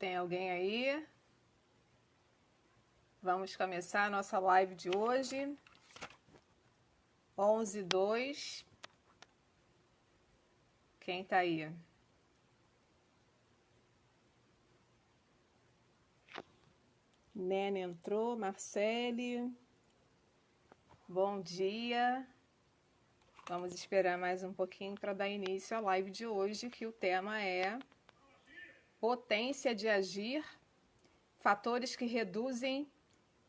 Tem alguém aí? Vamos começar a nossa live de hoje. 11:02. Quem tá aí? Nene entrou, Marcele. Bom dia. Vamos esperar mais um pouquinho para dar início à live de hoje, que o tema é potência de agir, fatores que reduzem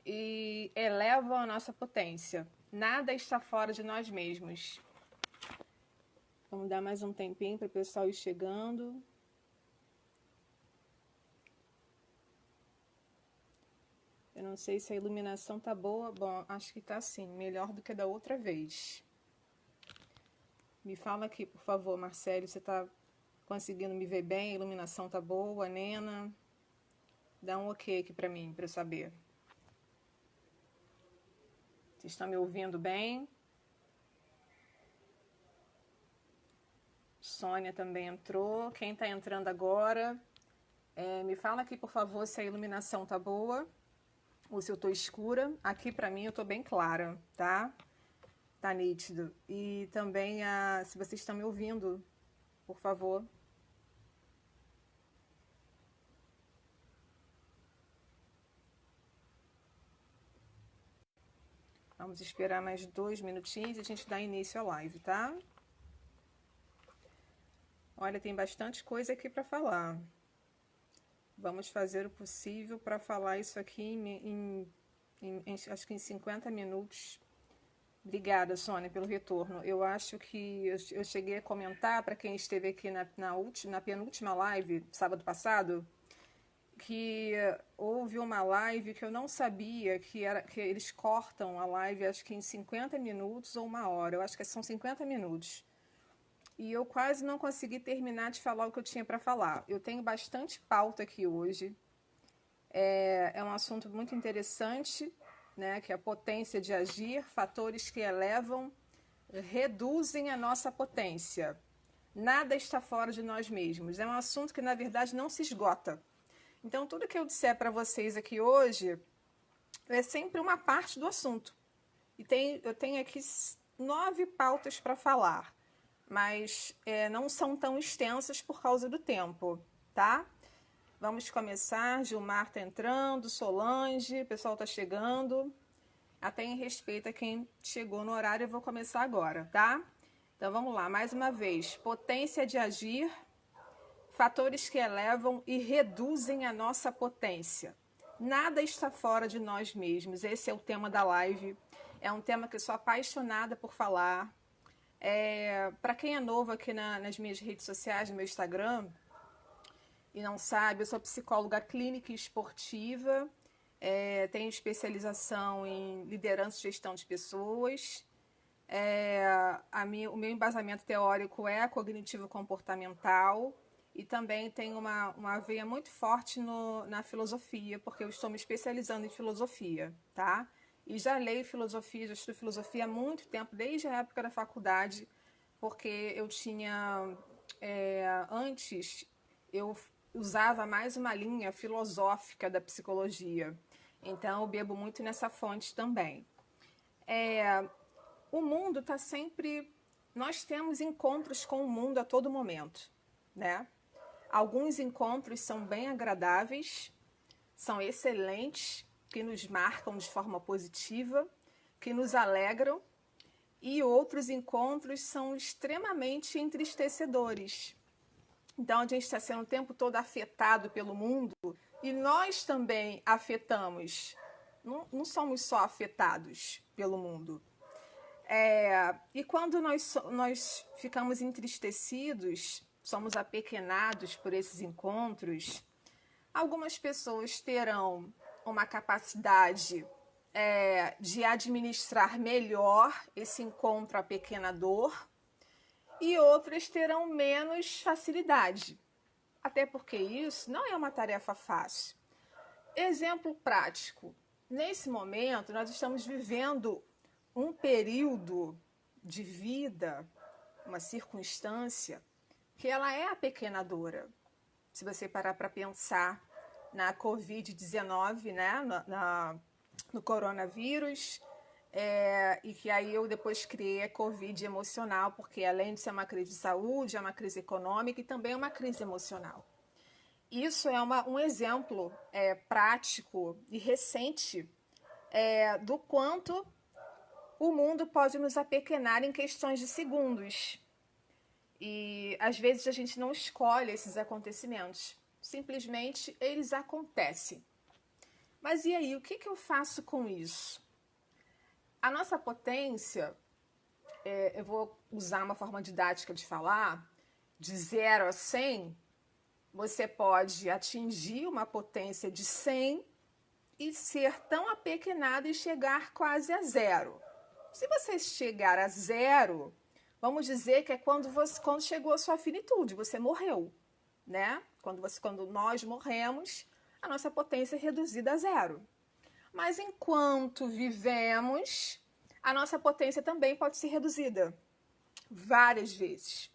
e elevam a nossa potência. Nada está fora de nós mesmos. Vamos dar mais um tempinho para o pessoal ir chegando. Eu não sei se a iluminação tá boa. Bom, acho que tá sim, melhor do que da outra vez. Me fala aqui, por favor, Marcelo, você tá conseguindo me ver bem? A iluminação tá boa, Nena? Dá um ok aqui para mim, para eu saber. Vocês estão me ouvindo bem? Sônia também entrou. Quem está entrando agora? Me fala aqui, por favor, se a iluminação tá boa ou se eu tô escura. Aqui para mim eu tô bem clara, tá? Tá nítido. E também se vocês estão me ouvindo, por favor. Vamos esperar mais 2 minutinhos e a gente dá início à live, tá? Olha, tem bastante coisa aqui para falar. Vamos fazer o possível para falar isso aqui acho que em 50 minutos. Obrigada, Sônia, pelo retorno. Eu acho que eu cheguei a comentar para quem esteve aqui na penúltima live, sábado passado, que houve uma live que eu não sabia que eles cortam a live, acho que em 50 minutos ou 1 hora. Eu acho que são 50 minutos. E eu quase não consegui terminar de falar o que eu tinha para falar. Eu tenho bastante pauta aqui hoje. É um assunto muito interessante, né, que é a potência de agir, fatores que elevam, reduzem a nossa potência. Nada está fora de nós mesmos. É um assunto que, na verdade, não se esgota. Então, tudo que eu disser para vocês aqui hoje é sempre uma parte do assunto. E eu tenho aqui 9 pautas para falar, mas não são tão extensas por causa do tempo, tá? Vamos começar. Gilmar está entrando, Solange, o pessoal está chegando. Até em respeito a quem chegou no horário, eu vou começar agora, tá? Então vamos lá, mais uma vez. Potência de agir, fatores que elevam e reduzem a nossa potência. Nada está fora de nós mesmos. Esse é o tema da live. É um tema que eu sou apaixonada por falar. Para quem é novo aqui nas minhas redes sociais, no meu Instagram, e não sabe, eu sou psicóloga clínica e esportiva, tenho especialização em liderança e gestão de pessoas. O meu embasamento teórico é cognitivo-comportamental e também tenho uma veia muito forte na filosofia, porque eu estou me especializando em filosofia, tá? E já leio filosofia, já estudo filosofia há muito tempo, desde a época da faculdade, porque eu tinha, antes, eu usava mais uma linha filosófica da psicologia. Então, eu bebo muito nessa fonte também. O mundo está sempre... Nós temos encontros com o mundo a todo momento, né? Alguns encontros são bem agradáveis, são excelentes, que nos marcam de forma positiva, que nos alegram, e outros encontros são extremamente entristecedores. Então, a gente está sendo o tempo todo afetado pelo mundo e nós também afetamos. Não somos só afetados pelo mundo. E quando nós ficamos entristecidos, somos apequenados por esses encontros, algumas pessoas terão uma capacidade de administrar melhor esse encontro apequenador e outras terão menos facilidade. Até porque isso não é uma tarefa fácil. Exemplo prático. Nesse momento, nós estamos vivendo um período de vida, uma circunstância, que ela é apequenadora. Se você parar para pensar, na Covid-19, né, no coronavírus, e que aí eu depois criei a Covid emocional, porque além de ser uma crise de saúde, é uma crise econômica e também é uma crise emocional. Isso é um exemplo prático e recente do quanto o mundo pode nos apequenar em questões de segundos. E às vezes a gente não escolhe esses acontecimentos, simplesmente eles acontecem. Mas e aí, o que eu faço com isso? A nossa potência, eu vou usar uma forma didática de falar, de 0 a 100, você pode atingir uma potência de 100 e ser tão apequenado e chegar quase a 0. Se você chegar a 0, vamos dizer que é quando chegou a sua finitude, você morreu, né? Quando nós morremos, a nossa potência é reduzida a 0. Mas enquanto vivemos, a nossa potência também pode ser reduzida várias vezes.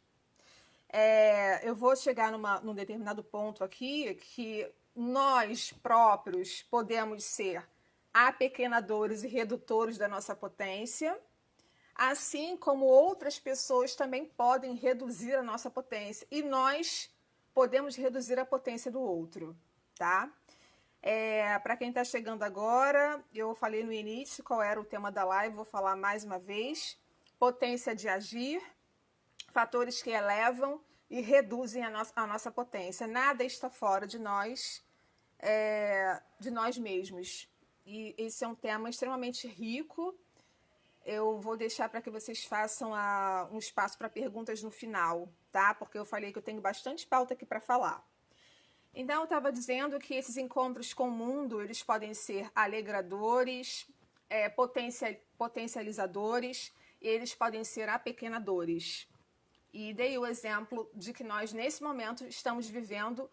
Eu vou chegar num determinado ponto aqui que nós próprios podemos ser apequenadores e redutores da nossa potência, assim como outras pessoas também podem reduzir a nossa potência e nós podemos reduzir a potência do outro, tá? Para quem está chegando agora, eu falei no início qual era o tema da live, vou falar mais uma vez. Potência de agir, fatores que elevam e reduzem a nossa potência. Nada está fora de nós mesmos. E esse é um tema extremamente rico. Eu vou deixar para que vocês façam um espaço para perguntas no final, tá? Porque eu falei que eu tenho bastante pauta aqui para falar. Então, eu estava dizendo que esses encontros com o mundo, eles podem ser alegradores, potencializadores, e eles podem ser apequenadores. E dei o exemplo de que nós, nesse momento, estamos vivendo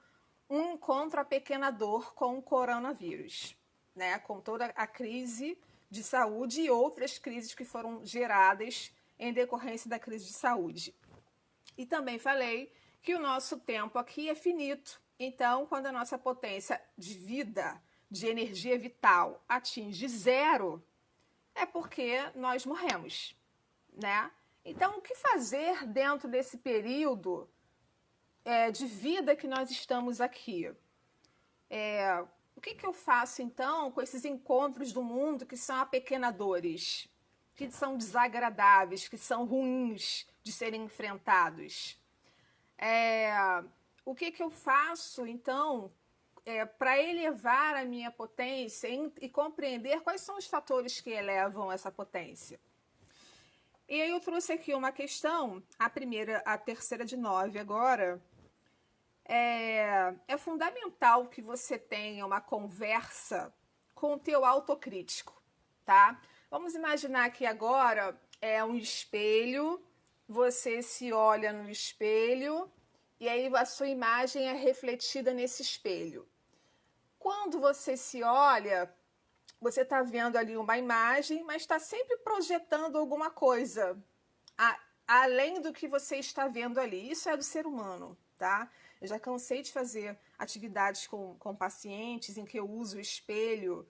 um encontro apequenador com o coronavírus, né? Com toda a crise de saúde e outras crises que foram geradas em decorrência da crise de saúde. E também falei que o nosso tempo aqui é finito. Então, quando a nossa potência de vida, de energia vital, atinge 0, é porque nós morremos, né? Então, o que fazer dentro desse período de vida que nós estamos aqui? O que eu faço, então, com esses encontros do mundo que são apequenadores, que são desagradáveis, que são ruins de serem enfrentados? O que eu faço, então, para elevar a minha potência e compreender quais são os fatores que elevam essa potência? E aí eu trouxe aqui uma questão, a terceira de 9 agora. É fundamental que você tenha uma conversa com o teu autocrítico, tá? Vamos imaginar que agora é um espelho, você se olha no espelho e aí a sua imagem é refletida nesse espelho. Quando você se olha, você está vendo ali uma imagem, mas está sempre projetando alguma coisa além do que você está vendo ali. Isso é do ser humano, tá? Eu já cansei de fazer atividades com pacientes em que eu uso o espelho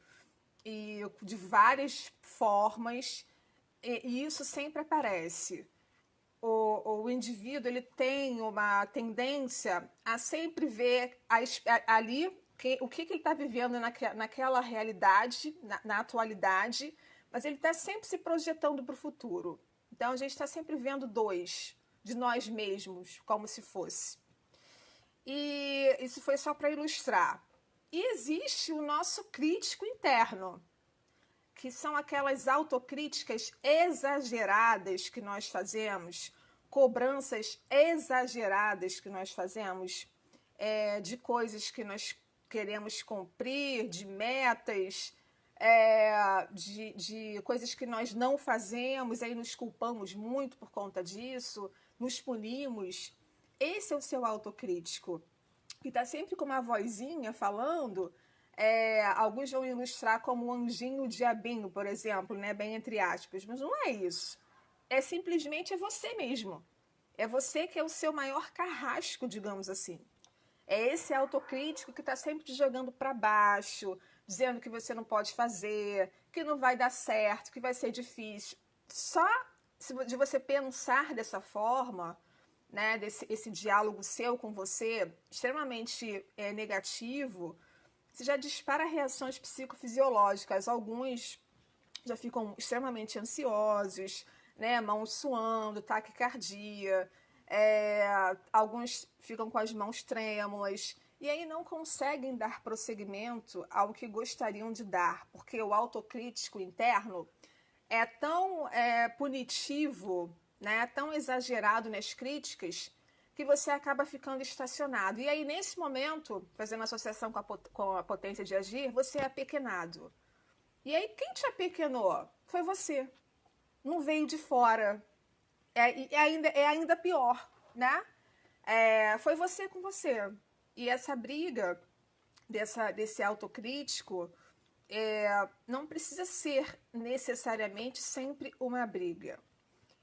de várias formas e isso sempre aparece. O indivíduo ele tem uma tendência a sempre ver ali o que ele está vivendo naquela realidade, na atualidade, mas ele está sempre se projetando para o futuro. Então, a gente está sempre vendo 2 de nós mesmos, como se fosse. E isso foi só para ilustrar. E existe o nosso crítico interno, que são aquelas autocríticas exageradas que nós fazemos, cobranças exageradas que nós fazemos de coisas que nós queremos cumprir, de metas, de coisas que nós não fazemos, aí nos culpamos muito por conta disso, nos punimos. Esse é o seu autocrítico, que está sempre com uma vozinha falando. Alguns vão ilustrar como um anjinho diabinho, por exemplo, né? Bem entre aspas, mas não é isso. Simplesmente você mesmo. É você que é o seu maior carrasco, digamos assim. É esse autocrítico que está sempre te jogando para baixo, dizendo que você não pode fazer, que não vai dar certo, que vai ser difícil. Só de você pensar dessa forma, né, esse diálogo seu com você, extremamente negativo, você já dispara reações psicofisiológicas. Alguns já ficam extremamente ansiosos, né, mãos suando, taquicardia, alguns ficam com as mãos trêmulas, e aí não conseguem dar prosseguimento ao que gostariam de dar, porque o autocrítico interno é tão punitivo, né, tão exagerado nas críticas, que você acaba ficando estacionado. E aí, nesse momento, fazendo associação com a potência de agir, você é apequenado. E aí, quem te apequenou? Foi você. Não veio de fora. É ainda pior, né? Foi você com você. E essa briga desse autocrítico não precisa ser necessariamente sempre uma briga.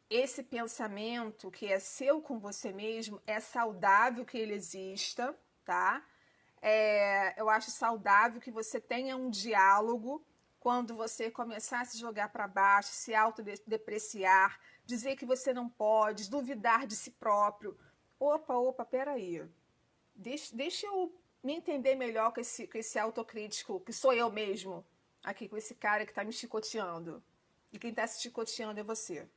Esse pensamento que é seu com você mesmo, é saudável que ele exista, tá? Eu acho saudável que você tenha um diálogo quando você começar a se jogar para baixo, se autodepreciar, dizer que você não pode, duvidar de si próprio. Opa, peraí. Deixa eu me entender melhor com esse autocrítico, que sou eu mesmo, aqui com esse cara que está me chicoteando. E quem está se chicoteando é você.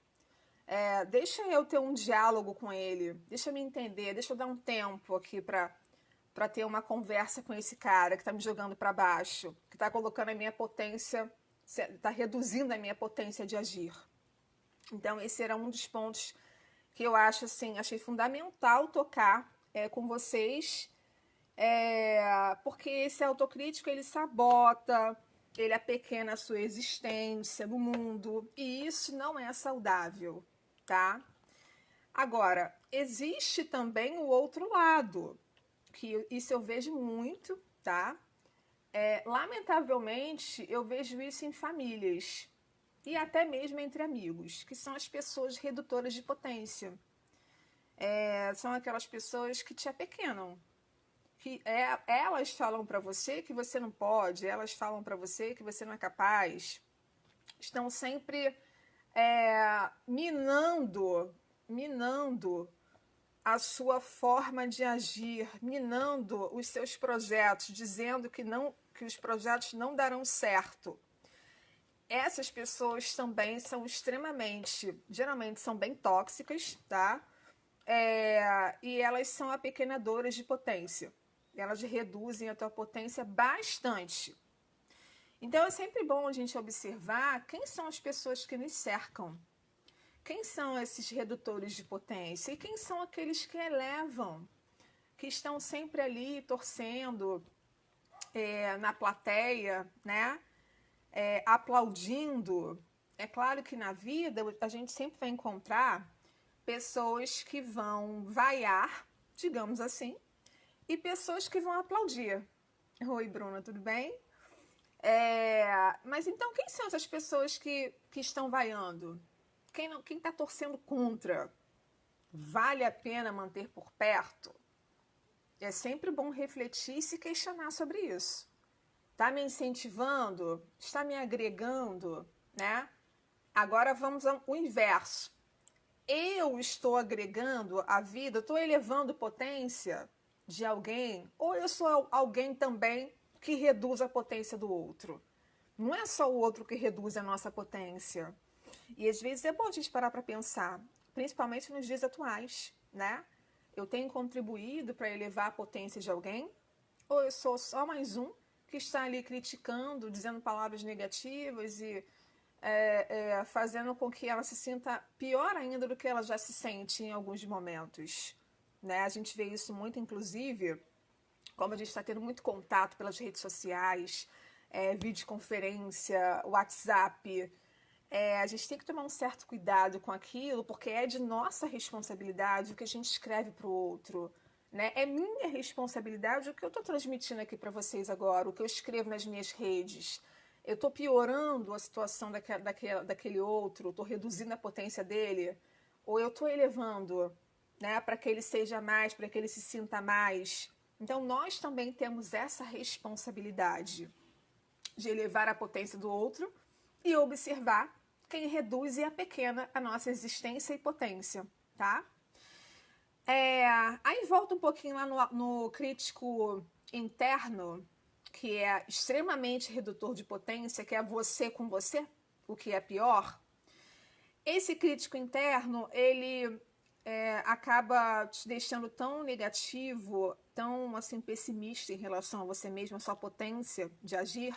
Deixa eu ter um diálogo com ele, deixa eu me entender, deixa eu dar um tempo aqui para ter uma conversa com esse cara que está me jogando para baixo, que está colocando a minha potência, está reduzindo a minha potência de agir. Então, esse era um dos pontos que eu achei fundamental tocar com vocês, porque esse autocrítico, ele sabota, ele apequena a sua existência no mundo, e isso não é saudável, tá? Agora, existe também o outro lado, que isso eu vejo muito, tá? Lamentavelmente, eu vejo isso em famílias e até mesmo entre amigos, que são as pessoas redutoras de potência. São aquelas pessoas que te apequenam, que elas falam para você que você não pode, elas falam para você que você não é capaz, estão sempre minando a sua forma de agir, minando os seus projetos, dizendo que os projetos não darão certo. Essas pessoas também são geralmente são bem tóxicas, tá? E elas são apequenadoras de potência. Elas reduzem a tua potência bastante. Então é sempre bom a gente observar quem são as pessoas que nos cercam. Quem são esses redutores de potência? E quem são aqueles que elevam? Que estão sempre ali torcendo na plateia, né? Aplaudindo. É claro que na vida a gente sempre vai encontrar pessoas que vão vaiar, digamos assim, e pessoas que vão aplaudir. Oi, Bruna, tudo bem? Mas então quem são essas pessoas que estão vaiando? Quem está torcendo contra? Vale a pena manter por perto? É sempre bom refletir e se questionar sobre isso. Está me incentivando? Está me agregando? Né? Agora vamos ao inverso. Eu estou agregando a vida, estou elevando potência de alguém, ou eu sou alguém também que reduz a potência do outro? Não é só o outro que reduz a nossa potência. E às vezes é bom a gente parar para pensar, principalmente nos dias atuais, né? Eu tenho contribuído para elevar a potência de alguém? Ou eu sou só mais um que está ali criticando, dizendo palavras negativas e fazendo com que ela se sinta pior ainda do que ela já se sente em alguns momentos, né? A gente vê isso muito, inclusive, como a gente está tendo muito contato pelas redes sociais, videoconferência, WhatsApp. A gente tem que tomar um certo cuidado com aquilo, porque é de nossa responsabilidade o que a gente escreve para o outro. Né? É minha responsabilidade o que eu estou transmitindo aqui para vocês agora, o que eu escrevo nas minhas redes. Eu estou piorando a situação daquele outro, estou reduzindo a potência dele, ou eu estou elevando, né, para que ele seja mais, para que ele se sinta mais. Então, nós também temos essa responsabilidade de elevar a potência do outro e observar quem reduz e apequena a nossa existência e potência, tá? Aí volta um pouquinho lá no crítico interno, que é extremamente redutor de potência, que é você com você, o que é pior. Esse crítico interno, ele acaba te deixando tão negativo, tão assim pessimista em relação a você mesmo, a sua potência de agir,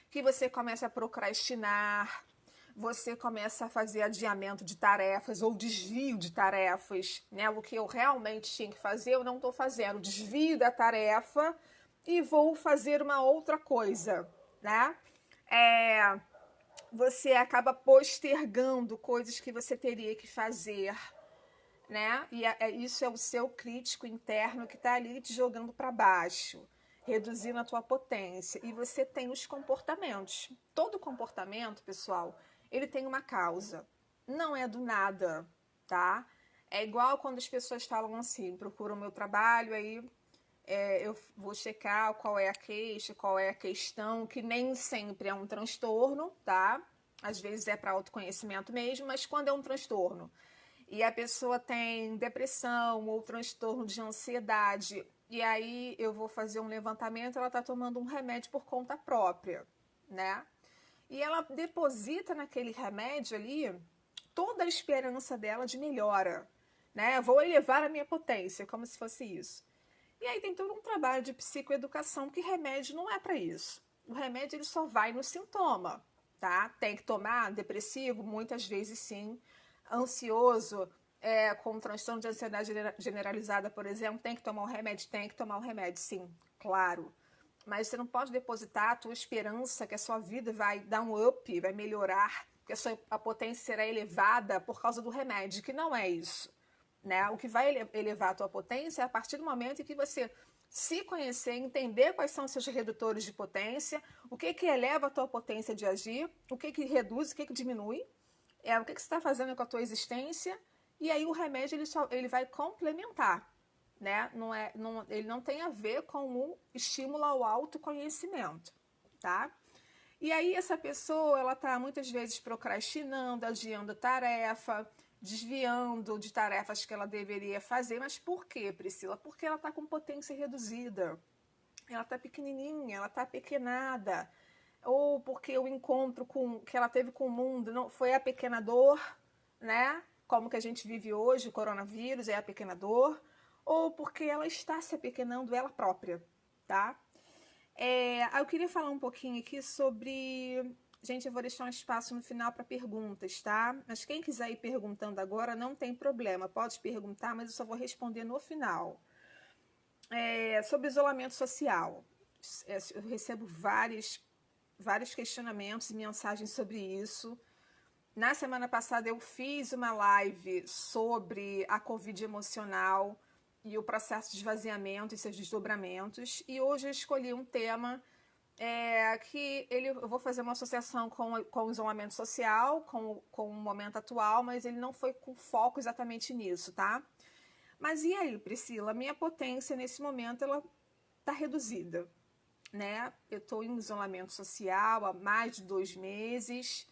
que você começa a procrastinar, você começa a fazer adiamento de tarefas ou desvio de tarefas, né? O que eu realmente tinha que fazer, eu não estou fazendo. Desvio da tarefa e vou fazer uma outra coisa, né? Você acaba postergando coisas que você teria que fazer, né? E isso é o seu crítico interno que está ali te jogando para baixo, reduzindo a tua potência. E você tem os comportamentos. Todo comportamento, pessoal, ele tem uma causa. Não é do nada, tá? É igual quando as pessoas falam assim, procuram o meu trabalho, aí eu vou checar qual é a queixa, qual é a questão, que nem sempre é um transtorno, tá? Às vezes é para autoconhecimento mesmo, mas quando é um transtorno e a pessoa tem depressão ou transtorno de ansiedade, e aí eu vou fazer um levantamento, ela está tomando um remédio por conta própria, né? E ela deposita naquele remédio ali toda a esperança dela de melhora, né? Vou elevar a minha potência, como se fosse isso. E aí tem todo um trabalho de psicoeducação que remédio não é para isso. O remédio ele só vai no sintoma, tá? Tem que tomar depressivo, muitas vezes sim. Ansioso, com transtorno de ansiedade generalizada, por exemplo, tem que tomar o remédio? Tem que tomar o remédio, sim, claro. Mas você não pode depositar a tua esperança que a sua vida vai dar um up, vai melhorar, que a potência será elevada por causa do remédio, que não é isso. Né? O que vai elevar a tua potência é a partir do momento em que você se conhecer, entender quais são os seus redutores de potência, o que eleva a tua potência de agir, o que reduz, o que diminui, o que você está fazendo com a tua existência, e aí o remédio ele vai complementar. Né? Ele não tem a ver com o estímulo ao autoconhecimento. Tá? E aí essa pessoa, ela está muitas vezes procrastinando, adiando tarefa, desviando de tarefas que ela deveria fazer. Mas por quê, Priscila? Porque ela está com potência reduzida. Ela está pequenininha, ela está apequenada. Ou porque o encontro que ela teve com o mundo não foi apequenador, né? Como que a gente vive hoje, o coronavírus é apequenador. Ou porque ela está se apequenando ela própria, tá? Eu queria falar um pouquinho aqui sobre... Gente, eu vou deixar um espaço no final para perguntas, tá? Mas quem quiser ir perguntando agora, não tem problema. Pode perguntar, mas eu só vou responder no final. Sobre isolamento social. Eu recebo vários questionamentos e mensagens sobre isso. Na semana passada eu fiz uma live sobre a Covid emocional e o processo de esvaziamento e seus desdobramentos. E hoje eu escolhi um tema eu vou fazer uma associação com o isolamento social, com o momento atual, mas ele não foi com foco exatamente nisso, tá? Mas e aí, Priscila? Minha potência nesse momento ela está reduzida, né? Eu estou em isolamento social há mais de 2 meses.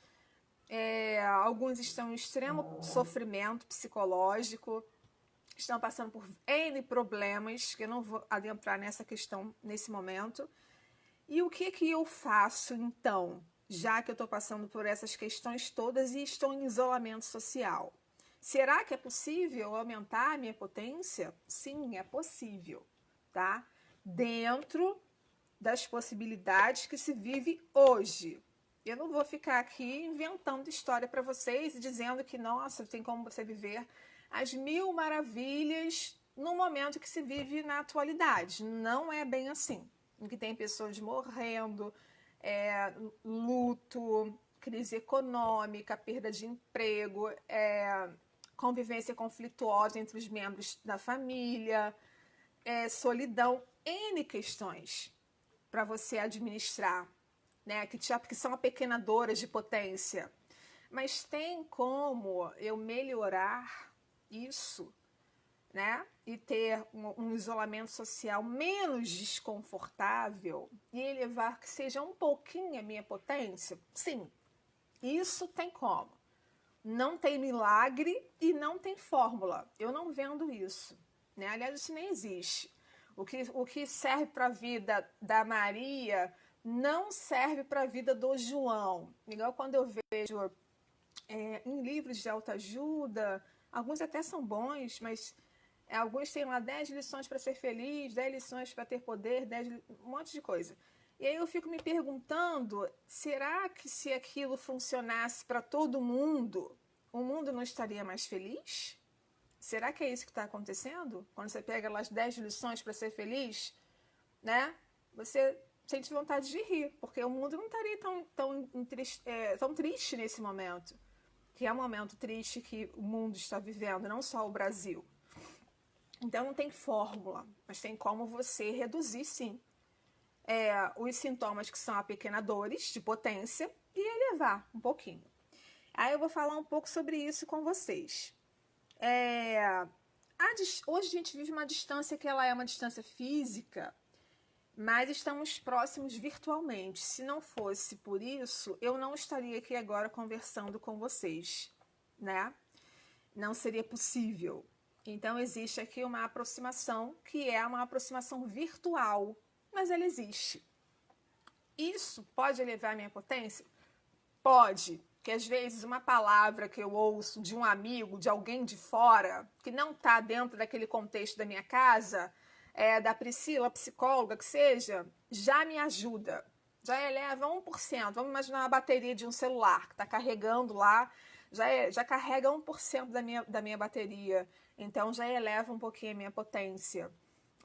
Alguns estão em extremo sofrimento psicológico, estão passando por N problemas, que eu não vou adentrar nessa questão nesse momento. E o que eu faço, então, já que eu estou passando por essas questões todas e estou em isolamento social? Será que é possível aumentar a minha potência? Sim, é possível, tá? Dentro das possibilidades que se vive hoje. Eu não vou ficar aqui inventando história para vocês e dizendo que, nossa, tem como você viver as 1000 maravilhas no momento que se vive na atualidade. Não é bem assim. Em que tem pessoas morrendo, luto, crise econômica, perda de emprego, convivência conflituosa entre os membros da família, solidão, N questões para você administrar, né? Que são apequenadoras de potência. Mas tem como eu melhorar isso, né? e ter um isolamento social menos desconfortável e elevar que seja um pouquinho a minha potência? Sim, isso tem como. Não tem milagre e não tem fórmula. Eu não vendo isso, né? Aliás, isso nem existe. O que serve para a vida da Maria não serve para a vida do João. Igual quando eu vejo em livros de autoajuda, alguns até são bons, mas alguns têm lá 10 lições para ser feliz, 10 lições para ter poder, um monte de coisa. E aí eu fico me perguntando, será que se aquilo funcionasse para todo mundo, o mundo não estaria mais feliz? Será que é isso que está acontecendo? Quando você pega lá as 10 lições para ser feliz, né? Você sente vontade de rir, porque o mundo não estaria tão triste nesse momento, que é um momento triste que o mundo está vivendo, não só o Brasil. Então não tem fórmula, mas tem como você reduzir, sim, os sintomas que são apequenadores de potência e elevar um pouquinho. Aí eu vou falar um pouco sobre isso com vocês. Hoje a gente vive uma distância que ela é uma distância física, mas estamos próximos virtualmente. Se não fosse por isso, eu não estaria aqui agora conversando com vocês, né? Não seria possível. Então existe aqui uma aproximação que é uma aproximação virtual, mas ela existe. Isso pode elevar a minha potência? Pode, que às vezes uma palavra que eu ouço de um amigo, de alguém de fora, que não está dentro daquele contexto da minha casa, da Priscila, psicóloga, que seja, já me ajuda. Já eleva 1%. Vamos imaginar a bateria de um celular que está carregando lá, já carrega 1% da minha bateria. Então já eleva um pouquinho a minha potência.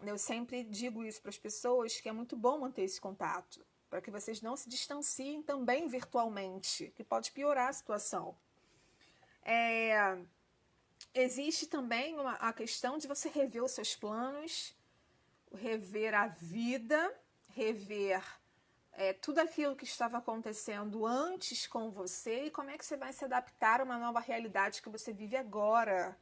Eu sempre digo isso para as pessoas, que é muito bom manter esse contato, para que vocês não se distanciem também virtualmente, que pode piorar a situação. Existe também a questão de você rever os seus planos, rever a vida, rever tudo aquilo que estava acontecendo antes com você e como é que você vai se adaptar a uma nova realidade que você vive agora,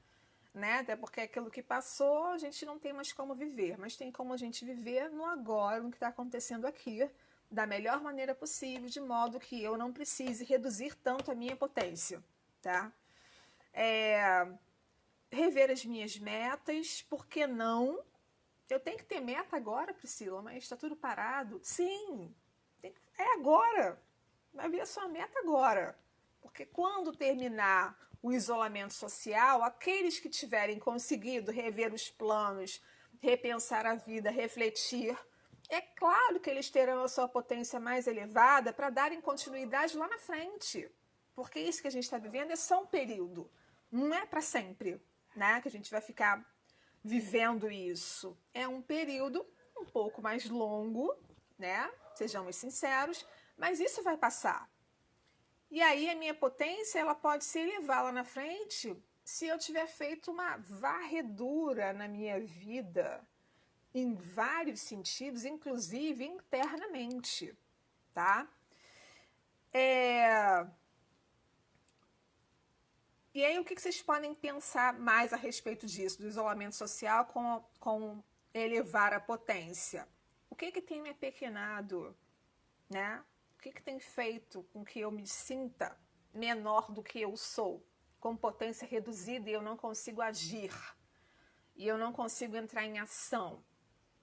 né? Até porque aquilo que passou a gente não tem mais como viver, mas tem como a gente viver no agora, no que está acontecendo aqui, da melhor maneira possível, de modo que eu não precise reduzir tanto a minha potência, tá? Rever as minhas metas, por que não? Eu tenho que ter meta agora, Priscila, mas está tudo parado? Sim, é agora. Vai ver a sua meta agora. Porque quando terminar o isolamento social, aqueles que tiverem conseguido rever os planos, repensar a vida, refletir, é claro que eles terão a sua potência mais elevada para darem continuidade lá na frente. Porque isso que a gente está vivendo é só um período. Não é para sempre, né? Que a gente vai ficar vivendo isso. É um período um pouco mais longo, né? Sejamos sinceros, mas isso vai passar. E aí a minha potência, ela pode se elevar lá na frente se eu tiver feito uma varredura na minha vida, em vários sentidos, inclusive internamente, tá? E aí o que vocês podem pensar mais a respeito disso, do isolamento social com elevar a potência? O que tem me apequenado, né? O que tem feito com que eu me sinta menor do que eu sou, com potência reduzida e eu não consigo agir, e eu não consigo entrar em ação?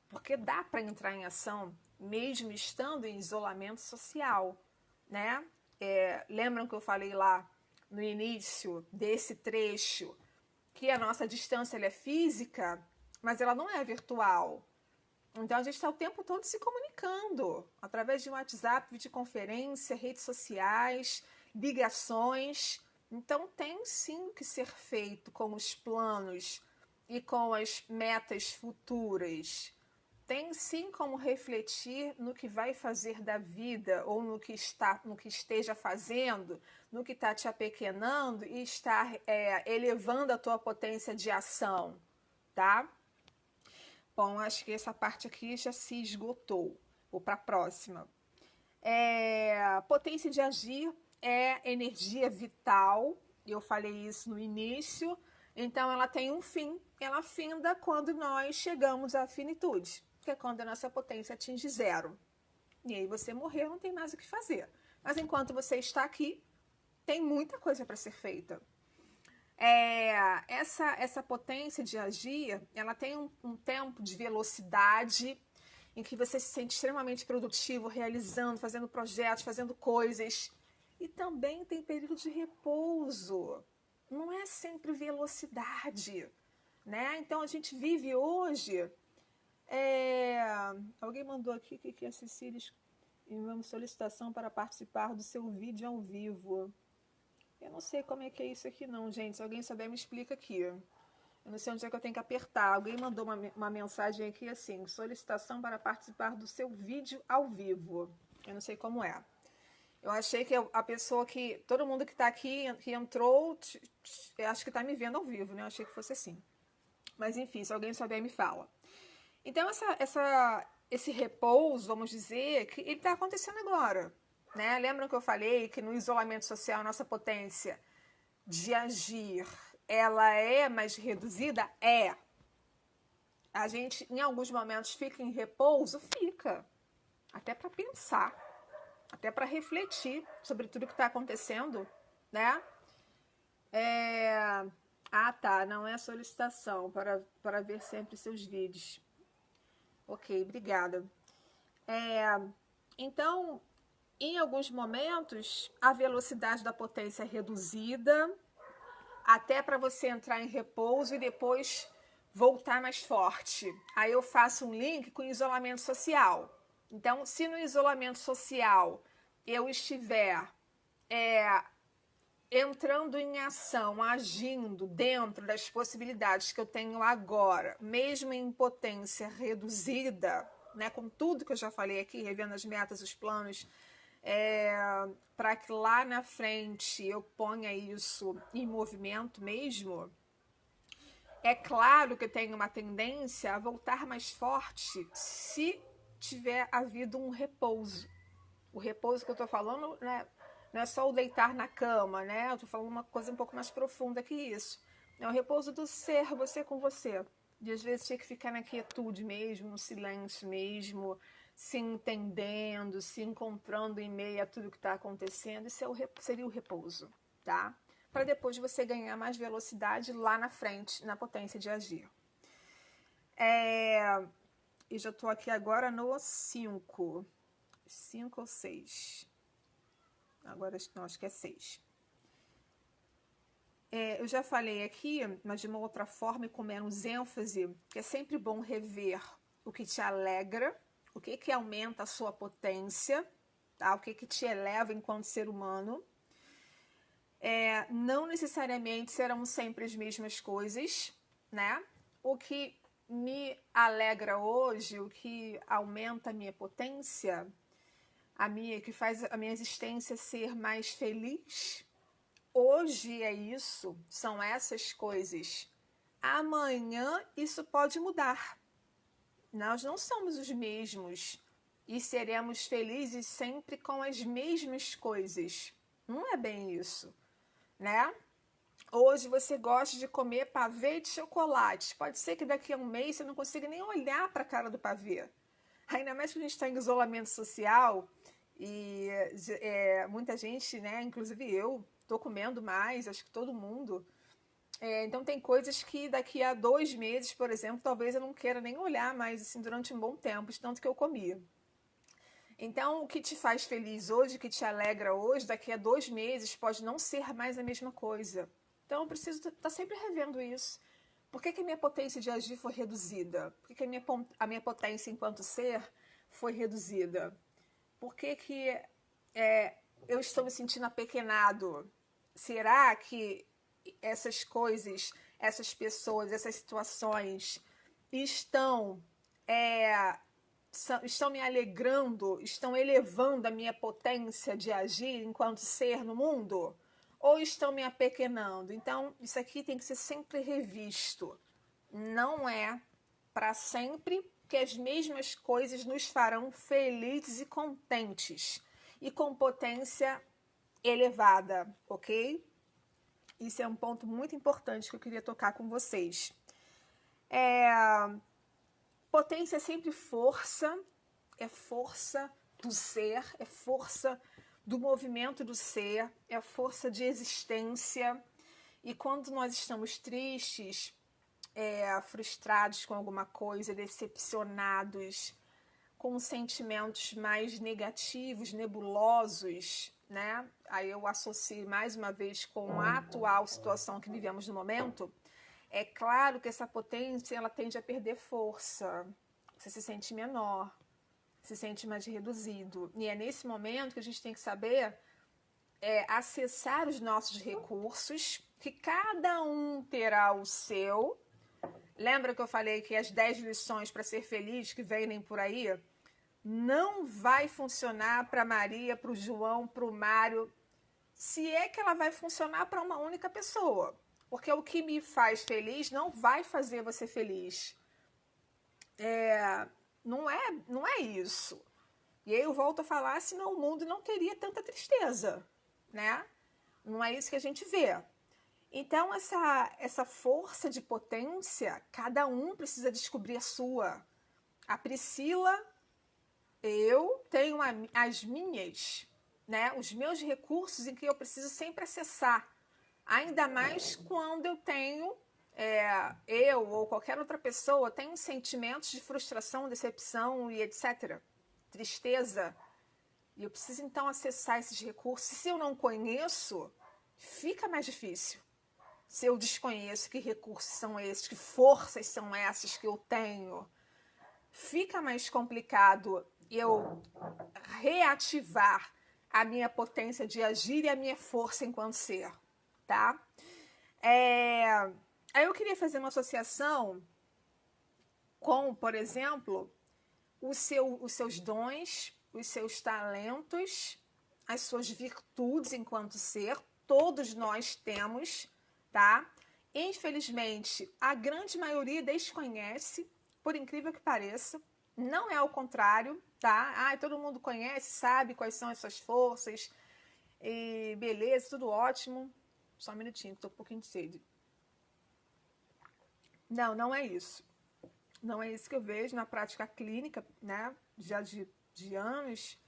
Porque dá para entrar em ação mesmo estando em isolamento social, né? Lembram que eu falei lá no início desse trecho que a nossa distância ela é física, mas ela não é virtual. Então a gente está o tempo todo se comunicando através de um WhatsApp, videoconferência, redes sociais, ligações. Então tem sim que ser feito com os planos e com as metas futuras. Tem sim como refletir no que vai fazer da vida ou no que esteja fazendo, no que está te apequenando e está elevando a tua potência de ação, tá? Bom, acho que essa parte aqui já se esgotou. Vou para a próxima. Potência de agir é energia vital. Eu falei isso no início. Então, ela tem um fim, ela finda quando nós chegamos à finitude, que é quando a nossa potência atinge zero. E aí você morreu, não tem mais o que fazer. Mas enquanto você está aqui, tem muita coisa para ser feita. Essa potência de agir, ela tem um tempo de velocidade em que você se sente extremamente produtivo, realizando, fazendo projetos, fazendo coisas. E também tem período de repouso. Não é sempre velocidade, né? Então a gente vive hoje. Alguém mandou aqui que a Cecília enviamos solicitação para participar do seu vídeo ao vivo. Eu não sei como é que é isso aqui não, gente. Se alguém souber, me explica aqui. Eu não sei onde é que eu tenho que apertar. Alguém mandou uma mensagem aqui assim, solicitação para participar do seu vídeo ao vivo. Eu não sei como é. Eu achei que a pessoa que... Todo mundo que está aqui, que entrou, eu acho que está me vendo ao vivo, né? Eu achei que fosse assim. Mas enfim, se alguém souber, me fala. Então, esse repouso, vamos dizer, que ele está acontecendo agora. Né? Lembram que eu falei que no isolamento social, nossa potência de agir, ela é mais reduzida? É. A gente, em alguns momentos, fica em repouso? Fica. Até para pensar. Até para refletir sobre tudo que está acontecendo, né? Ah, tá. Não é solicitação para ver sempre seus vídeos. Ok, obrigada. Então, em alguns momentos, a velocidade da potência é reduzida, até para você entrar em repouso e depois voltar mais forte. Aí eu faço um link com isolamento social. Então, se no isolamento social eu estiver entrando em ação, agindo dentro das possibilidades que eu tenho agora, mesmo em potência reduzida, né, com tudo que eu já falei aqui, revendo as metas, os planos, para que lá na frente eu ponha isso em movimento mesmo, é claro que eu tenho uma tendência a voltar mais forte se tiver havido um repouso. O repouso que eu estou falando, né, não é só o deitar na cama, né? Eu estou falando uma coisa um pouco mais profunda que isso. É o repouso do ser, você com você. De às vezes ter que ficar na quietude mesmo, no silêncio mesmo, se entendendo, se encontrando em meio a tudo que está acontecendo. Isso seria o repouso, tá? Para depois você ganhar mais velocidade lá na frente, na potência de agir. E já estou aqui agora no 5. 5 ou 6. Agora não, acho que é 6. Eu já falei aqui, mas de uma outra forma e com menos ênfase, que é sempre bom rever o que te alegra, o que aumenta a sua potência, tá? O que te eleva enquanto ser humano. Não necessariamente serão sempre as mesmas coisas, né? O que me alegra hoje, o que aumenta a minha potência, que faz a minha existência ser mais feliz, hoje é isso, são essas coisas. Amanhã isso pode mudar. Nós não somos os mesmos e seremos felizes sempre com as mesmas coisas. Não é bem isso, né? Hoje você gosta de comer pavê de chocolate. Pode ser que daqui a um mês você não consiga nem olhar para a cara do pavê. Ainda mais que a gente está em isolamento social e muita gente, né, inclusive eu, estou comendo mais, acho que todo mundo. Então tem coisas que daqui a 2 meses, por exemplo, talvez eu não queira nem olhar mais assim, durante um bom tempo, de tanto que eu comi. Então, o que te faz feliz hoje, o que te alegra hoje, daqui a 2 meses pode não ser mais a mesma coisa. Então, eu preciso estar sempre revendo isso. Por que a minha potência de agir foi reduzida? Por que a minha potência enquanto ser foi reduzida? Por que eu estou me sentindo apequenado? Será que essas coisas, essas pessoas, essas situações estão me alegrando, estão elevando a minha potência de agir enquanto ser no mundo? Ou estão me apequenando? Então, isso aqui tem que ser sempre revisto. Não é para sempre que as mesmas coisas nos farão felizes e contentes e com potência elevada, ok? Isso é um ponto muito importante que eu queria tocar com vocês. Potência é sempre força, é força do ser, é força do movimento do ser, é força de existência. E quando nós estamos tristes, frustrados com alguma coisa, decepcionados, com sentimentos mais negativos, nebulosos, né? Aí eu associo mais uma vez com a atual situação que vivemos no momento. É claro que essa potência ela tende a perder força. Você se sente menor, se sente mais reduzido. E é nesse momento que a gente tem que saber acessar os nossos recursos, que cada um terá o seu. Lembra que eu falei que as 10 lições para ser feliz que vêm por aí não vai funcionar para Maria, para o João, para o Mário, se é que ela vai funcionar para uma única pessoa. Porque o que me faz feliz não vai fazer você feliz. Não é isso. E aí eu volto a falar, senão o mundo não teria tanta tristeza, né? Não é isso que a gente vê. Então, essa força de potência, cada um precisa descobrir a sua. A Priscila, eu tenho as minhas, né? Os meus recursos em que eu preciso sempre acessar. Ainda mais quando eu tenho, eu ou qualquer outra pessoa tem sentimentos de frustração, decepção e etc. Tristeza. E eu preciso então acessar esses recursos. Se eu não conheço, fica mais difícil. Se eu desconheço que recursos são esses, que forças são essas que eu tenho, fica mais complicado eu reativar a minha potência de agir e a minha força enquanto ser, tá? Aí eu queria fazer uma associação com, por exemplo, os seus dons, os seus talentos, as suas virtudes enquanto ser. Todos nós temos, tá? Infelizmente, a grande maioria desconhece, por incrível que pareça. Não é o contrário, tá? Todo mundo conhece, sabe quais são as suas forças, e beleza, tudo ótimo. Só um minutinho, que tô com um pouquinho de sede. Não é isso. Não é isso que eu vejo na prática clínica, né? Já de anos.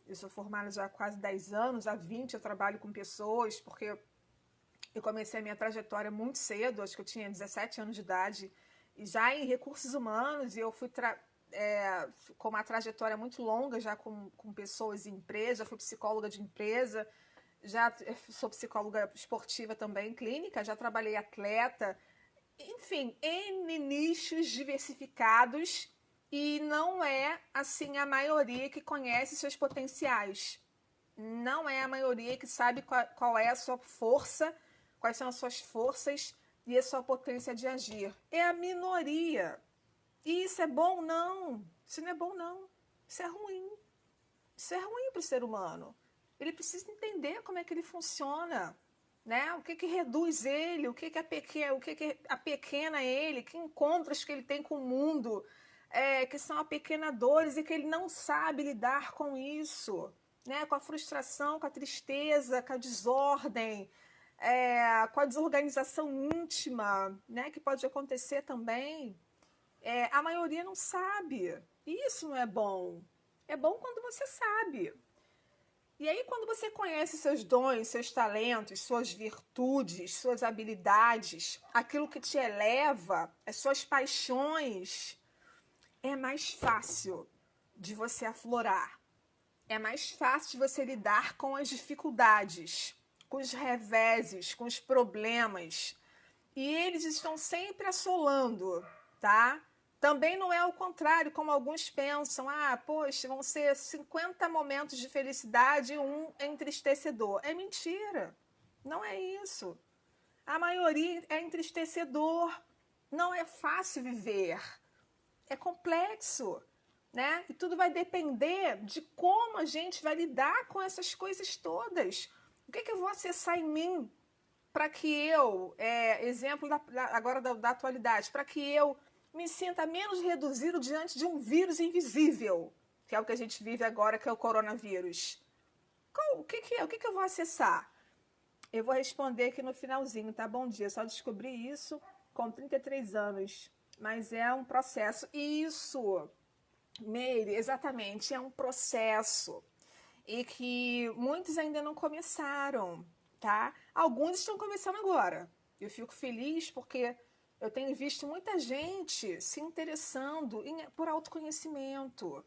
Eu sou formada já há quase 10 anos, há 20 eu trabalho com pessoas, porque eu comecei a minha trajetória muito cedo, acho que eu tinha 17 anos de idade, e já em recursos humanos, e eu fui com uma trajetória muito longa já com pessoas em empresa, fui psicóloga de empresa, já sou psicóloga esportiva também, clínica, já trabalhei atleta, enfim, N nichos diversificados, e não é assim a maioria que conhece seus potenciais. Não é a maioria que sabe qual é a sua força, quais são as suas forças e a sua potência de agir. É a minoria. E isso é bom? Não. Isso não é bom, não. Isso é ruim. Isso é ruim para o ser humano. Ele precisa entender como é que ele funciona, né? O que reduz ele, o que apequena ele, que encontros que ele tem com o mundo, que são apequenadores e que ele não sabe lidar com isso, né? Com a frustração, com a tristeza, com a desordem, com a desorganização íntima, né? Que pode acontecer também. A maioria não sabe. E isso não é bom. É bom quando você sabe. E aí, quando você conhece seus dons, seus talentos, suas virtudes, suas habilidades, aquilo que te eleva, as suas paixões, é mais fácil de você aflorar. É mais fácil de você lidar com as dificuldades, com os reveses, com os problemas. E eles estão sempre assolando, tá? Também não é o contrário, como alguns pensam. Poxa, vão ser 50 momentos de felicidade e um entristecedor. É mentira. Não é isso. A maioria é entristecedor. Não é fácil viver. É complexo, né? E tudo vai depender de como a gente vai lidar com essas coisas todas. O que eu vou acessar em mim para que eu, exemplo agora da atualidade, para que eu me sinta menos reduzido diante de um vírus invisível, que é o que a gente vive agora, que é o coronavírus. O que eu vou acessar? Eu vou responder aqui no finalzinho, tá? Bom dia. Só descobri isso com 33 anos. Mas é um processo. Isso, Meire, exatamente. É um processo. E que muitos ainda não começaram, tá? Alguns estão começando agora. Eu fico feliz porque eu tenho visto muita gente se interessando por autoconhecimento,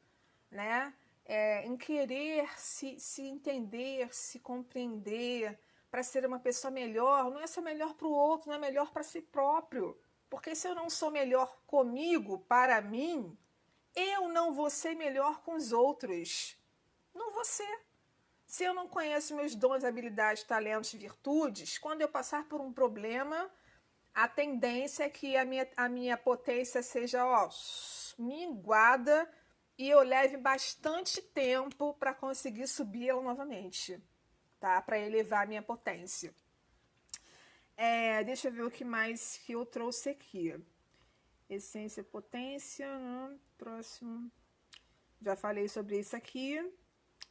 né? Em querer se entender, se compreender, para ser uma pessoa melhor. Não é só melhor para o outro, não é melhor para si próprio. Porque se eu não sou melhor comigo, para mim, eu não vou ser melhor com os outros. Não vou ser. Se eu não conheço meus dons, habilidades, talentos, virtudes, quando eu passar por um problema, a tendência é que a minha potência seja minguada e eu leve bastante tempo para conseguir subir ela novamente, tá? Para elevar a minha potência. Deixa eu ver o que mais que eu trouxe aqui. Essência, potência, próximo. Já falei sobre isso aqui.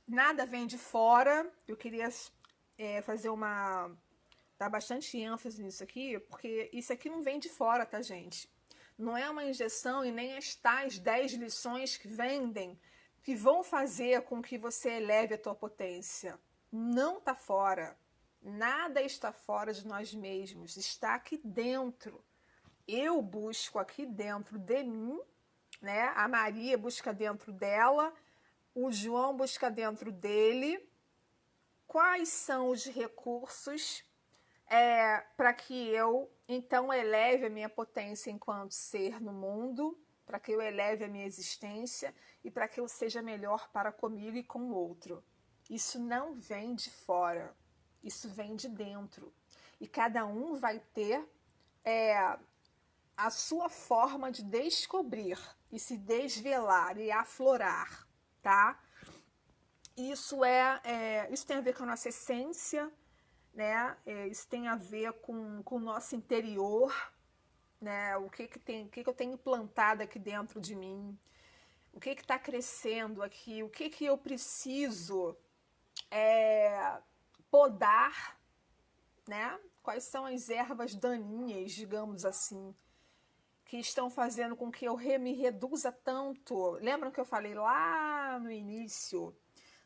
Nada vem de fora. Eu queria fazer dar bastante ênfase nisso aqui, porque isso aqui não vem de fora, tá, gente? Não é uma injeção e nem as tais 10 lições que vendem, que vão fazer com que você eleve a tua potência. Não tá fora. Nada está fora de nós mesmos. Está aqui dentro. Eu busco aqui dentro de mim, né? A Maria busca dentro dela, o João busca dentro dele. Quais são os recursos para que eu, então, eleve a minha potência enquanto ser no mundo, para que eu eleve a minha existência e para que eu seja melhor para comigo e com o outro. Isso não vem de fora, isso vem de dentro. E cada um vai ter a sua forma de descobrir e se desvelar e aflorar, tá? Isso isso tem a ver com a nossa essência, né? Isso tem a ver com o nosso interior, né? O que eu tenho plantado aqui dentro de mim, o que está crescendo aqui, o que eu preciso podar, né? Quais são as ervas daninhas, digamos assim, que estão fazendo com que eu me reduza tanto. Lembram que eu falei lá no início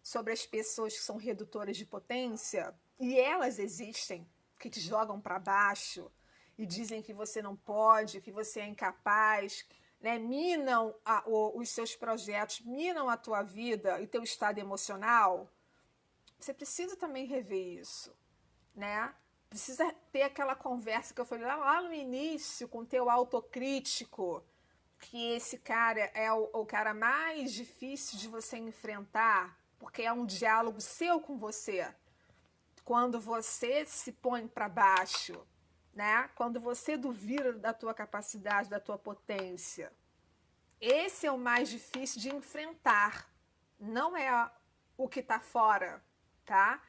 sobre as pessoas que são redutoras de potência? E elas existem, que te jogam para baixo e dizem que você não pode, que você é incapaz, né? Minam os seus projetos, minam a tua vida e teu estado emocional. Você precisa também rever isso, né? Precisa ter aquela conversa que eu falei lá no início com o teu autocrítico, que esse cara é o cara mais difícil de você enfrentar, porque é um diálogo seu com você. Quando você se põe para baixo, né? Quando você duvida da tua capacidade, da tua potência, esse é o mais difícil de enfrentar. Não é o que está fora, tá?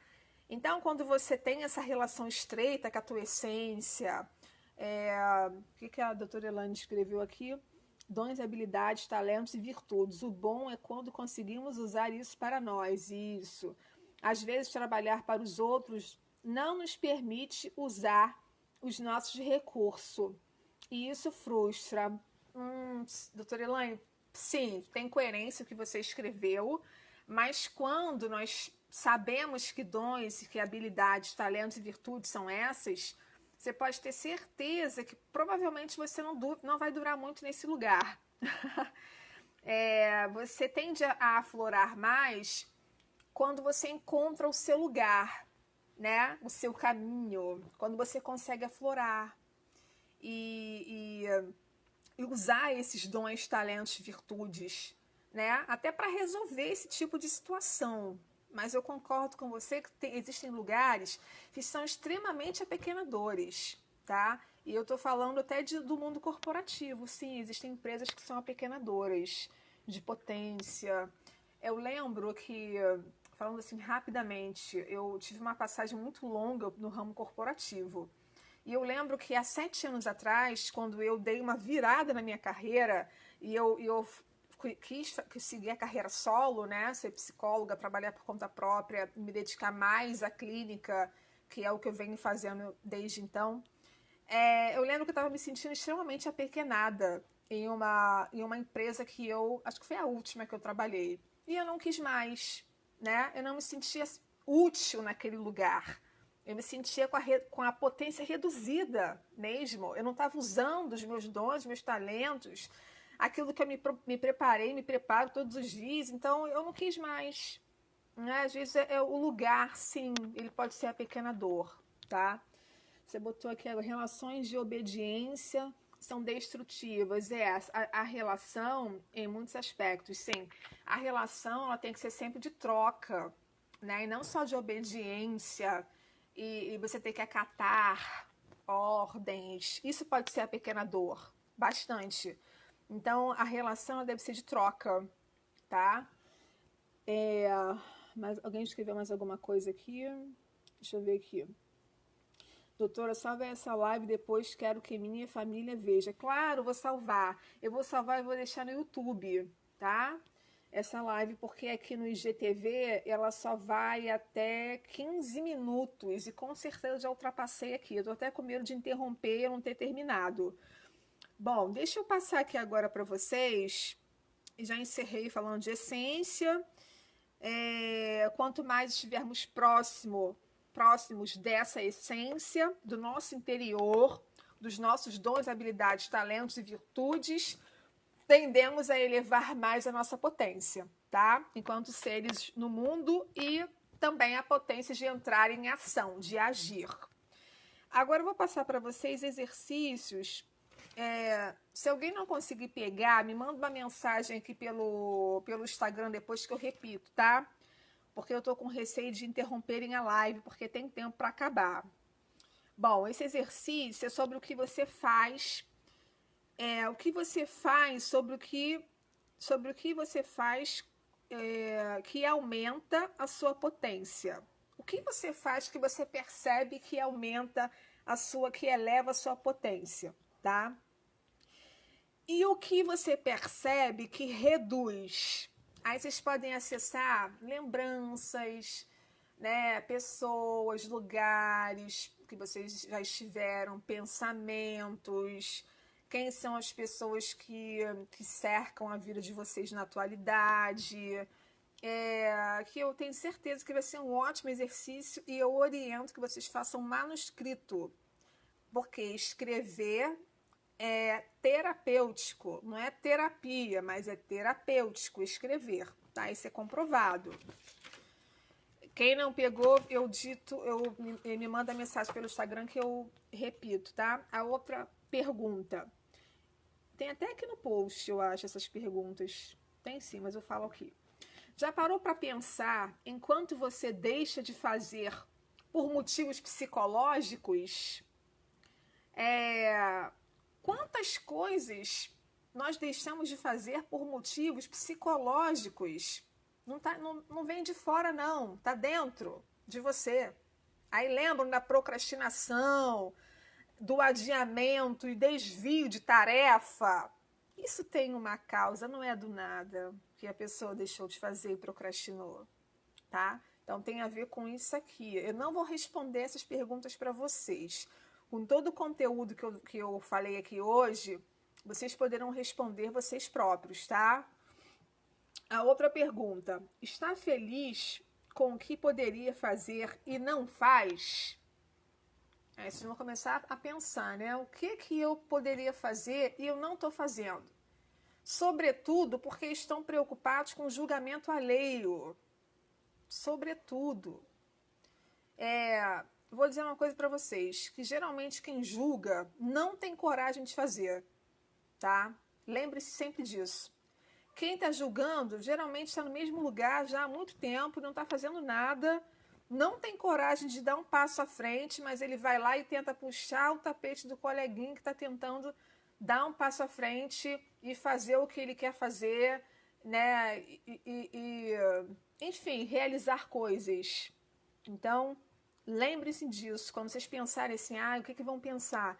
Então, quando você tem essa relação estreita com a tua essência, o que a doutora Elane escreveu aqui? Dons, habilidades, talentos e virtudes. O bom é quando conseguimos usar isso para nós. Isso. Às vezes, trabalhar para os outros não nos permite usar os nossos recursos. E isso frustra. Doutora Elaine, sim, tem coerência o que você escreveu, mas quando nós sabemos que dons, que habilidades, talentos e virtudes são essas, você pode ter certeza que provavelmente você não vai durar muito nesse lugar. Você tende a aflorar mais quando você encontra o seu lugar, né? O seu caminho, quando você consegue aflorar e usar esses dons, talentos, virtudes, né? Até para resolver esse tipo de situação. Mas eu concordo com você que existem lugares que são extremamente apequenadores, tá? E eu estou falando até do mundo corporativo. Sim, existem empresas que são apequenadoras de potência. Eu lembro que, falando assim rapidamente, eu tive uma passagem muito longa no ramo corporativo. E eu lembro que há 7 anos atrás, quando eu dei uma virada na minha carreira e eu quis seguir a carreira solo, né? Ser psicóloga, trabalhar por conta própria, me dedicar mais à clínica, que é o que eu venho fazendo desde então. Eu lembro que eu estava me sentindo extremamente apequenada em uma empresa que acho que foi a última que eu trabalhei. E eu não quis mais, né? Eu não me sentia útil naquele lugar. Eu me sentia com a potência reduzida mesmo. Eu não estava usando os meus dons, meus talentos, aquilo que eu me preparei, me preparo todos os dias. Então, eu não quis mais. Né? Às vezes, o lugar, sim, ele pode ser a pequena dor, tá? Você botou aqui, relações de obediência são destrutivas. A relação, em muitos aspectos, sim. A relação ela tem que ser sempre de troca, né? E não só de obediência e você ter que acatar ordens. Isso pode ser a pequena dor, bastante. Então, a relação ela deve ser de troca, tá? Mas alguém escreveu mais alguma coisa aqui? Deixa eu ver aqui. Doutora, salve essa live, depois quero que minha família veja. Claro, vou salvar. Eu vou salvar e vou deixar no YouTube, tá? Essa live, porque aqui no IGTV ela só vai até 15 minutos e com certeza já ultrapassei aqui. Eu tô até com medo de interromper e não ter terminado. Bom, deixa eu passar aqui agora para vocês. Já encerrei falando de essência. Quanto mais estivermos próximos dessa essência, do nosso interior, dos nossos dons, habilidades, talentos e virtudes, tendemos a elevar mais a nossa potência, tá? Enquanto seres no mundo e também a potência de entrar em ação, de agir. Agora eu vou passar para vocês exercícios. Se alguém não conseguir pegar, me manda uma mensagem aqui pelo Instagram depois que eu repito, tá? Porque eu tô com receio de interromperem a live, porque tem tempo para acabar. Bom, esse exercício é sobre o que você faz, o que você faz sobre o que você faz que aumenta a sua potência. O que você faz que você percebe que aumenta que eleva a sua potência, tá? E o que você percebe que reduz? Aí vocês podem acessar lembranças, né, pessoas, lugares que vocês já estiveram, pensamentos, quem são as pessoas que cercam a vida de vocês na atualidade. Que eu tenho certeza que vai ser um ótimo exercício e eu oriento que vocês façam manuscrito, porque escrever é terapêutico, não é terapia, mas é terapêutico escrever, tá? Isso é comprovado. Quem não pegou, me manda mensagem pelo Instagram que eu repito, tá? A outra pergunta. Tem até aqui no post, eu acho, essas perguntas. Tem sim, mas eu falo aqui. Já parou para pensar enquanto você deixa de fazer por motivos psicológicos? Quantas coisas nós deixamos de fazer por motivos psicológicos? Não vem de fora, não. Está dentro de você. Aí lembram da procrastinação, do adiamento e desvio de tarefa. Isso tem uma causa, não é do nada que a pessoa deixou de fazer e procrastinou, tá? Então tem a ver com isso aqui. Eu não vou responder essas perguntas para vocês. Com todo o conteúdo que eu falei aqui hoje, vocês poderão responder vocês próprios, tá? A outra pergunta. Está feliz com o que poderia fazer e não faz? Aí vocês vão começar a pensar, né? O que eu poderia fazer e eu não estou fazendo? Sobretudo porque estão preocupados com o julgamento alheio. Sobretudo. Vou dizer uma coisa para vocês, que geralmente quem julga não tem coragem de fazer, tá? Lembre-se sempre disso. Quem está julgando geralmente está no mesmo lugar já há muito tempo, não está fazendo nada, não tem coragem de dar um passo à frente, mas ele vai lá e tenta puxar o tapete do coleguinha que está tentando dar um passo à frente e fazer o que ele quer fazer, né? Enfim, realizar coisas. Então, lembre-se disso, quando vocês pensarem assim, o que vão pensar?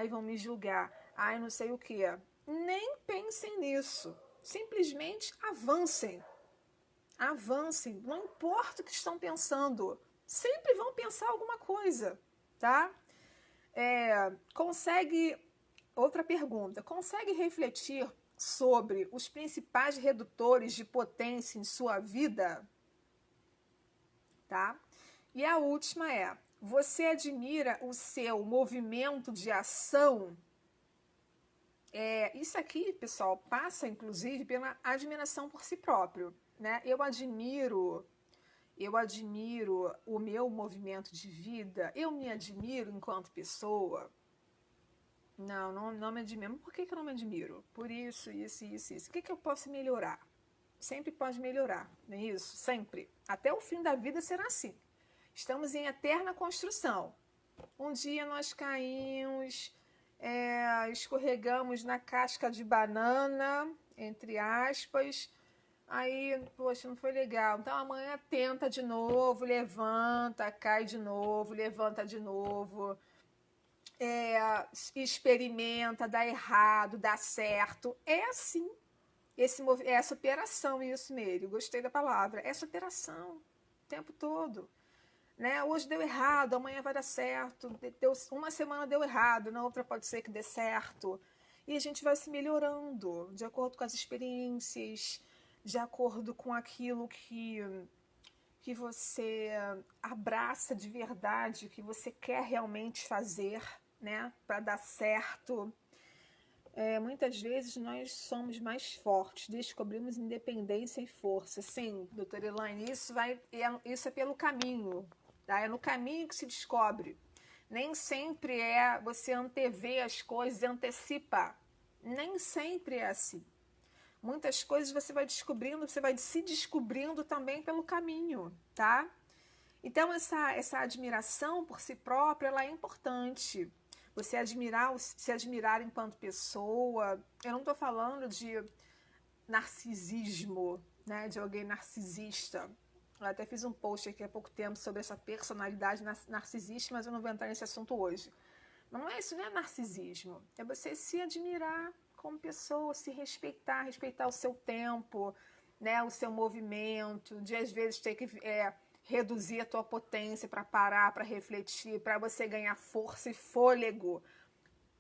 Vão me julgar, não sei o que. Nem pensem nisso, simplesmente avancem. Avancem, não importa o que estão pensando, Sempre vão pensar alguma coisa, tá? Outra pergunta, consegue refletir sobre os principais redutores de potência em sua vida? Tá? E a última é, você admira o seu movimento de ação? Isso aqui, pessoal, passa inclusive pela admiração por si próprio, né? Eu admiro o meu movimento de vida, eu me admiro enquanto pessoa. Não me admiro. Por que eu não me admiro? Por isso. O que eu posso melhorar? Sempre pode melhorar, não é isso? Sempre. Até o fim da vida será assim. Estamos em eterna construção. Um dia nós caímos, escorregamos na casca de banana, entre aspas. Aí, poxa, não foi legal. Então amanhã tenta de novo, levanta, cai de novo, levanta de novo. Experimenta, dá errado, dá certo. É assim. É superação isso nele. Gostei da palavra. É superação o tempo todo. Né? Hoje deu errado, amanhã vai dar certo. Uma semana deu errado, na outra pode ser que dê certo. E a gente vai se melhorando de acordo com as experiências, de acordo com aquilo que você abraça de verdade, que você quer realmente fazer, né? Para dar certo. Muitas vezes nós somos mais fortes, descobrimos independência e força. Sim, doutora Elaine, isso é pelo caminho, tá? É no caminho que se descobre. Nem sempre você antever as coisas, antecipa. Nem sempre é assim. Muitas coisas você vai descobrindo, você vai se descobrindo também pelo caminho, tá? Então, essa admiração por si própria, ela é importante. Você se admirar enquanto pessoa. Eu não estou falando de narcisismo, né, de alguém narcisista. Eu até fiz um post aqui há pouco tempo sobre essa personalidade narcisista, mas eu não vou entrar nesse assunto hoje. Mas isso não é narcisismo. É você se admirar como pessoa, se respeitar, respeitar o seu tempo, né, o seu movimento, de às vezes ter que reduzir a tua potência para parar, para refletir, para você ganhar força e fôlego,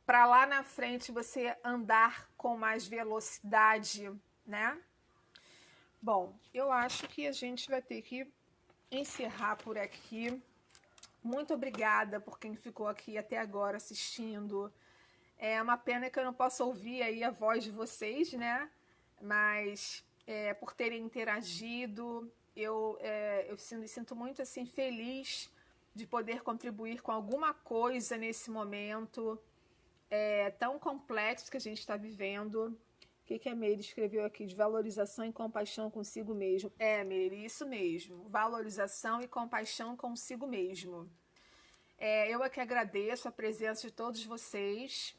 para lá na frente você andar com mais velocidade, né? Bom, eu acho que a gente vai ter que encerrar por aqui. Muito obrigada por quem ficou aqui até agora assistindo. É uma pena que eu não possa ouvir aí a voz de vocês, né? Mas por terem interagido, eu me sinto muito assim feliz de poder contribuir com alguma coisa nesse momento tão complexo que a gente está vivendo. O que a Meire escreveu aqui? De valorização e compaixão consigo mesmo. Meire, isso mesmo. Valorização e compaixão consigo mesmo. Eu é que agradeço a presença de todos vocês.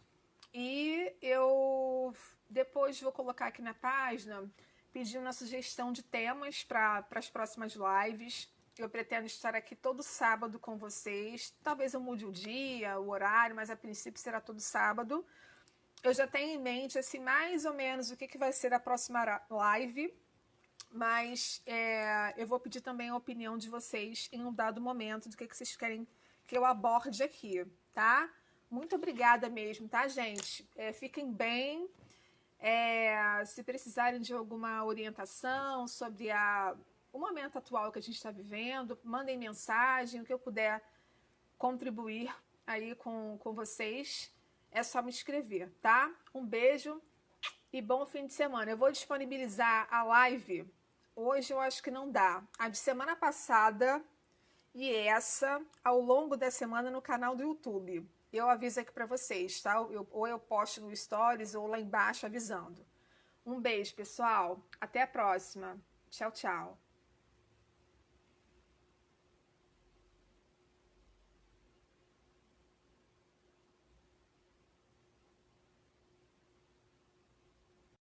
E eu depois vou colocar aqui na página, pedindo uma sugestão de temas para as próximas lives. Eu pretendo estar aqui todo sábado com vocês. Talvez eu mude o dia, o horário, mas a princípio será todo sábado. Eu já tenho em mente, assim, mais ou menos o que vai ser a próxima live, mas eu vou pedir também a opinião de vocês em um dado momento do que vocês querem que eu aborde aqui, tá? Muito obrigada mesmo, tá, gente? Fiquem bem. Se precisarem de alguma orientação sobre o momento atual que a gente está vivendo, mandem mensagem, o que eu puder contribuir aí com vocês, é só me escrever, tá? Um beijo e bom fim de semana. Eu vou disponibilizar a live. Hoje eu acho que não dá. A de semana passada e essa ao longo da semana no canal do YouTube. Eu aviso aqui para vocês, tá? Ou eu posto no Stories ou lá embaixo avisando. Um beijo, pessoal. Até a próxima. Tchau, tchau.